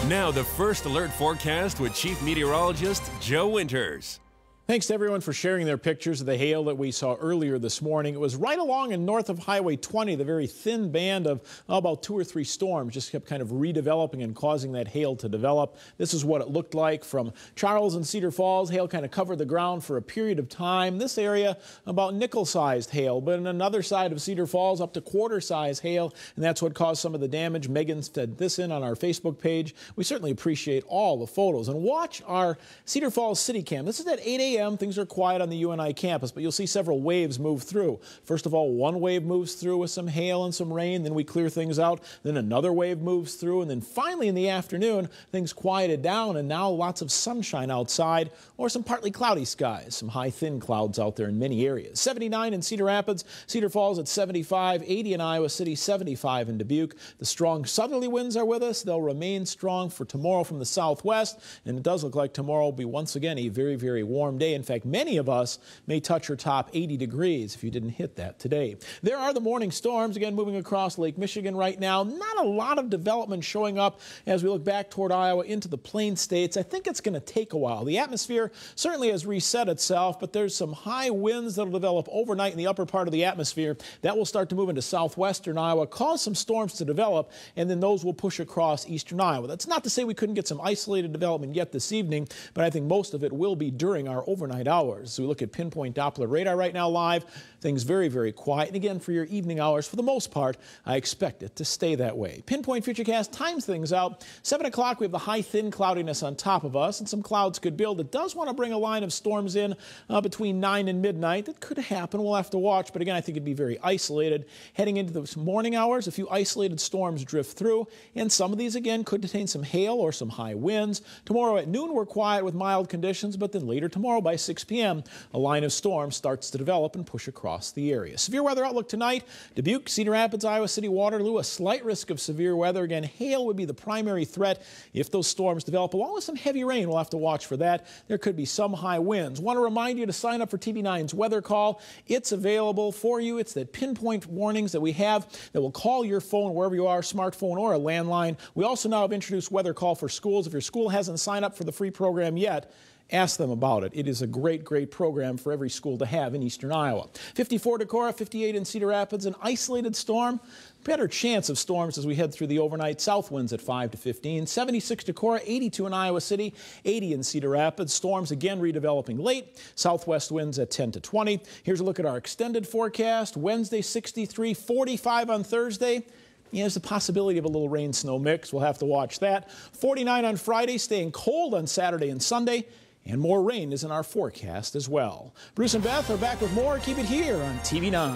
Now the first alert forecast with Chief Meteorologist Joe Winters. Thanks to everyone for sharing their pictures of the hail that we saw earlier this morning. It was right along and north of Highway 20, the very thin band of about 2 or 3 storms just kept kind of redeveloping and causing that hail to develop. This is what it looked like from Charles and Cedar Falls. Hail kind of covered the ground for a period of time. This area about nickel-sized hail, but on another side of Cedar Falls up to quarter-size hail, and that's what caused some of the damage. Megan fed this in on our Facebook page. We certainly appreciate all the photos. And watch our Cedar Falls City Cam. This is at 8 a.m. Things are quiet on the UNI campus, but you'll see several waves move through. First of all, one wave moves through with some hail and some rain, then we clear things out. Then another wave moves through, and then finally in the afternoon, things quieted down, and now lots of sunshine outside or some partly cloudy skies. Some high, thin clouds out there in many areas. 79 in Cedar Rapids, Cedar Falls at 75, 80 in Iowa City, 75 in Dubuque. The strong southerly winds are with us. They'll remain strong for tomorrow from the southwest, and it does look like tomorrow will be once again a very, very warm day. In fact, many of us may touch or top 80 degrees if you didn't hit that today. There are the morning storms, again, moving across Lake Michigan right now. Not a lot of development showing up as we look back toward Iowa into the Plain States. I think it's going to take a while. The atmosphere certainly has reset itself, but there's some high winds that will develop overnight in the upper part of the atmosphere. That will start to move into southwestern Iowa, cause some storms to develop, and then those will push across eastern Iowa. That's not to say we couldn't get some isolated development yet this evening, but I think most of it will be during our overnight hours. So we look at pinpoint Doppler radar right now live. Things very, very quiet. And again, for your evening hours, for the most part, I expect it to stay that way. Pinpoint Futurecast times things out. 7 o'clock, we have the high, thin cloudiness on top of us, and some clouds could build. It does want to bring a line of storms in between 9 and midnight. That could happen. We'll have to watch. But again, I think it'd be very isolated. Heading into the morning hours, a few isolated storms drift through, and some of these, again, could contain some hail or some high winds. Tomorrow at noon, we're quiet with mild conditions, but then later tomorrow by 6 p.m., a line of storms starts to develop and push across the area. Severe weather outlook tonight: Dubuque, Cedar Rapids, Iowa City, Waterloo, a slight risk of severe weather. Again, hail would be the primary threat if those storms develop, along with some heavy rain. We'll have to watch for that. There could be some high winds. Want to remind you to sign up for TV9's weather call. It's available for you. It's that pinpoint warnings that we have that will call your phone wherever you are, smartphone or a landline. We also now have introduced weather call for schools. If your school hasn't signed up for the free program yet, ask them about it. It is a great, great program for every school to have in eastern Iowa. 54 Decorah, 58 in Cedar Rapids. An isolated storm. Better chance of storms as we head through the overnight. South winds at 5 to 15. 76 Decorah, 82 in Iowa City, 80 in Cedar Rapids. Storms again redeveloping late. Southwest winds at 10 to 20. Here's a look at our extended forecast. Wednesday 63, 45 on Thursday. Yeah, there's the possibility of a little rain-snow mix. We'll have to watch that. 49 on Friday, staying cold on Saturday and Sunday. And more rain is in our forecast as well. Bruce and Beth are back with more. Keep it here on TV9.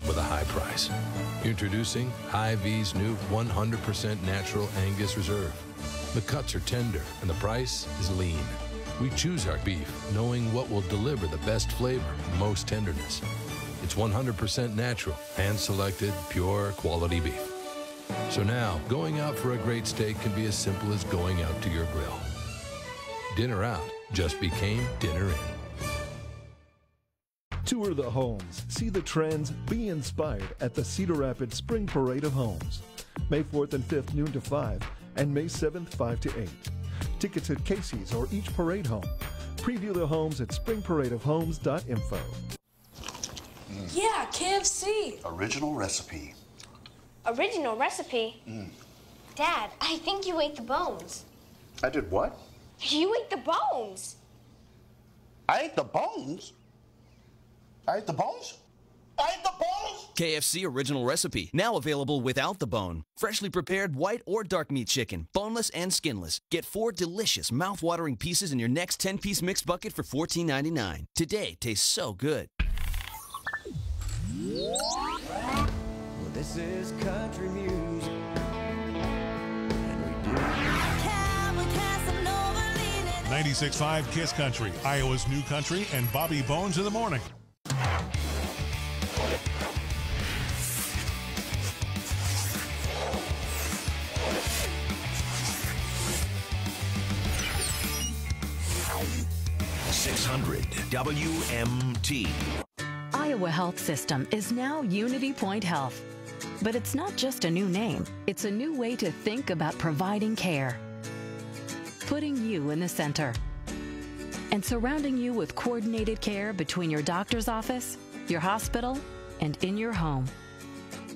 With a high price. Introducing Hy-Vee's new 100% natural Angus Reserve. The cuts are tender and the price is lean. We choose our beef knowing what will deliver the best flavor and most tenderness. It's 100% natural, hand-selected, pure quality beef. So now, going out for a great steak can be as simple as going out to your grill. Dinner out just became dinner in. Tour the homes, see the trends, be inspired at the Cedar Rapids Spring Parade of Homes. May 4th and 5th, noon to 5, and May 7th, 5 to 8. Tickets at Casey's or each parade home. Preview the homes at springparadeofhomes.info. Yeah, KFC. Original recipe. Original recipe? Dad, I think you ate the bones. I did what? You ate the bones. I ate the bones? I ate the bones? I ate the bones? KFC Original Recipe, now available without the bone. Freshly prepared white or dark meat chicken, boneless and skinless. Get 4 delicious, mouth-watering pieces in your next 10-piece mixed bucket for $14.99. Today tastes so good. Well, this is country music, and we do 96.5 Kiss Country, Iowa's new country, and Bobby Bones in the morning. 600 WMT. Iowa Health System is now Unity Point Health. But it's not just a new name, it's a new way to think about providing care. Putting you in the center. And surrounding you with coordinated care between your doctor's office, your hospital, and in your home.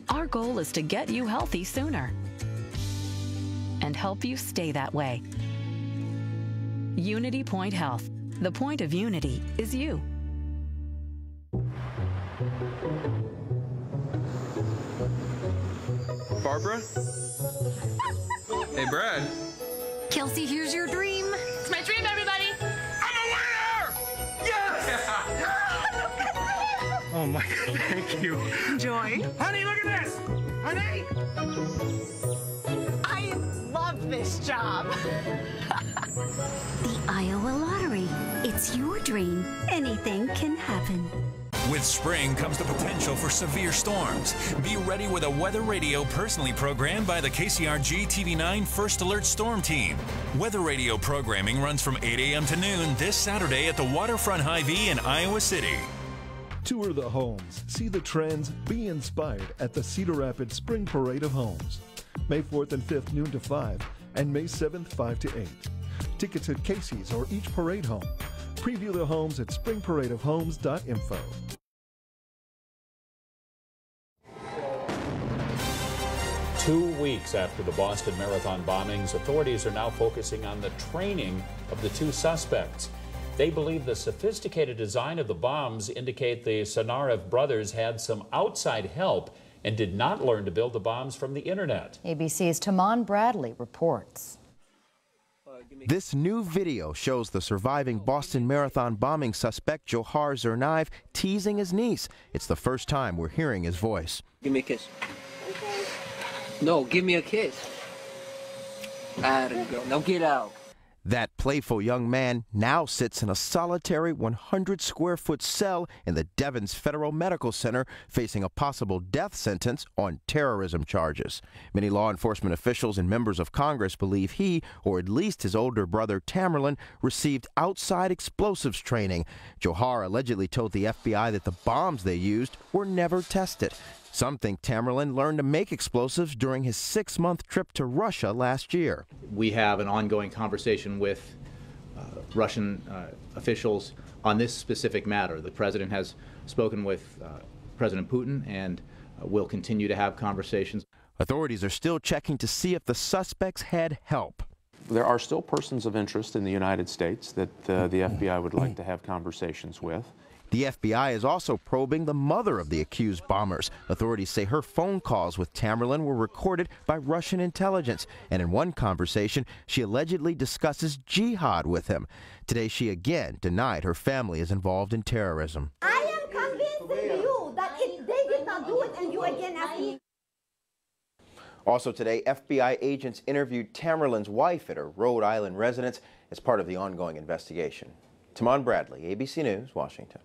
Our goal is to get you healthy sooner and help you stay that way. Unity Point Health. The point of unity is you. Barbara? Hey, Brad. Kelsey, here's your dream. It's my dream, everybody. I'm a winner! Yes! Oh my God, thank you. Joy. Honey, look at this! Honey! I love this job. The Iowa Lottery. It's your dream. Anything can happen. With spring comes the potential for severe storms. Be ready with a weather radio personally programmed by the KCRG TV9 First Alert Storm Team. Weather radio programming runs from 8 a.m. to noon this Saturday at the Waterfront Hy-Vee in Iowa City. Tour the homes, see the trends, be inspired at the Cedar Rapids Spring Parade of Homes. May 4th and 5th, noon to 5, and May 7th, 5 to 8. Tickets at Casey's or each parade home. Preview the homes at springparadeofhomes.info. Two weeks after the Boston Marathon bombings, authorities are now focusing on the training of the two suspects. They believe the sophisticated design of the bombs indicate the Sonarev brothers had some outside help and did not learn to build the bombs from the internet. ABC's Tamon Bradley reports. This new video shows the surviving Boston Marathon bombing suspect Johar Tsarnaev teasing his niece. It's the first time we're hearing his voice. Give me a kiss. No, give me a kiss. Atta girl. Now get out. That playful young man now sits in a solitary 100-square-foot cell in the Devens Federal Medical Center, facing a possible death sentence on terrorism charges. Many law enforcement officials and members of Congress believe he, or at least his older brother Tamerlan, received outside explosives training. Johar allegedly told the FBI that the bombs they used were never tested. Some think Tamerlan learned to make explosives during his 6-month trip to Russia last year. We have an ongoing conversation with Russian officials on this specific matter. The president has spoken with President Putin and will continue to have conversations. Authorities are still checking to see if the suspects had help. There are still persons of interest in the United States that the FBI would like to have conversations with. The FBI is also probing the mother of the accused bombers. Authorities say her phone calls with Tamerlan were recorded by Russian intelligence, and in one conversation, she allegedly discusses jihad with him. Today, she again denied her family is involved in terrorism. I am convincing you that if they did not do it, and you again ask me. Also today, FBI agents interviewed Tamerlan's wife at her Rhode Island residence as part of the ongoing investigation. Tamon Bradley, ABC News, Washington.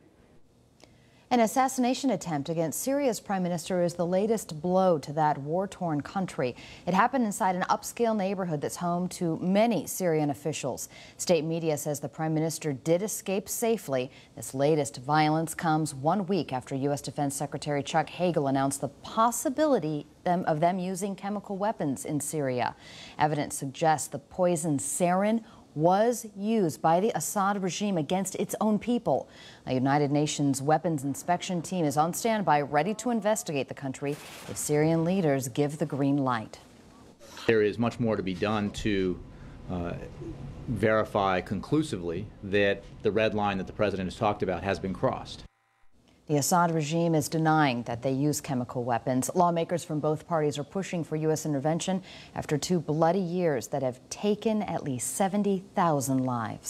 An assassination attempt against Syria's prime minister is the latest blow to that war-torn country. It happened inside an upscale neighborhood that's home to many Syrian officials. State media says the prime minister did escape safely. This latest violence comes 1 week after U.S. Defense Secretary Chuck Hagel announced the possibility of them using chemical weapons in Syria. Evidence suggests the poison sarin was used by the Assad regime against its own people. A United Nations weapons inspection team is on standby, ready to investigate the country if Syrian leaders give the green light. There is much more to be done to verify conclusively that the red line that the president has talked about has been crossed. The Assad regime is denying that they use chemical weapons. Lawmakers from both parties are pushing for U.S. intervention after 2 bloody years that have taken at least 70,000 lives.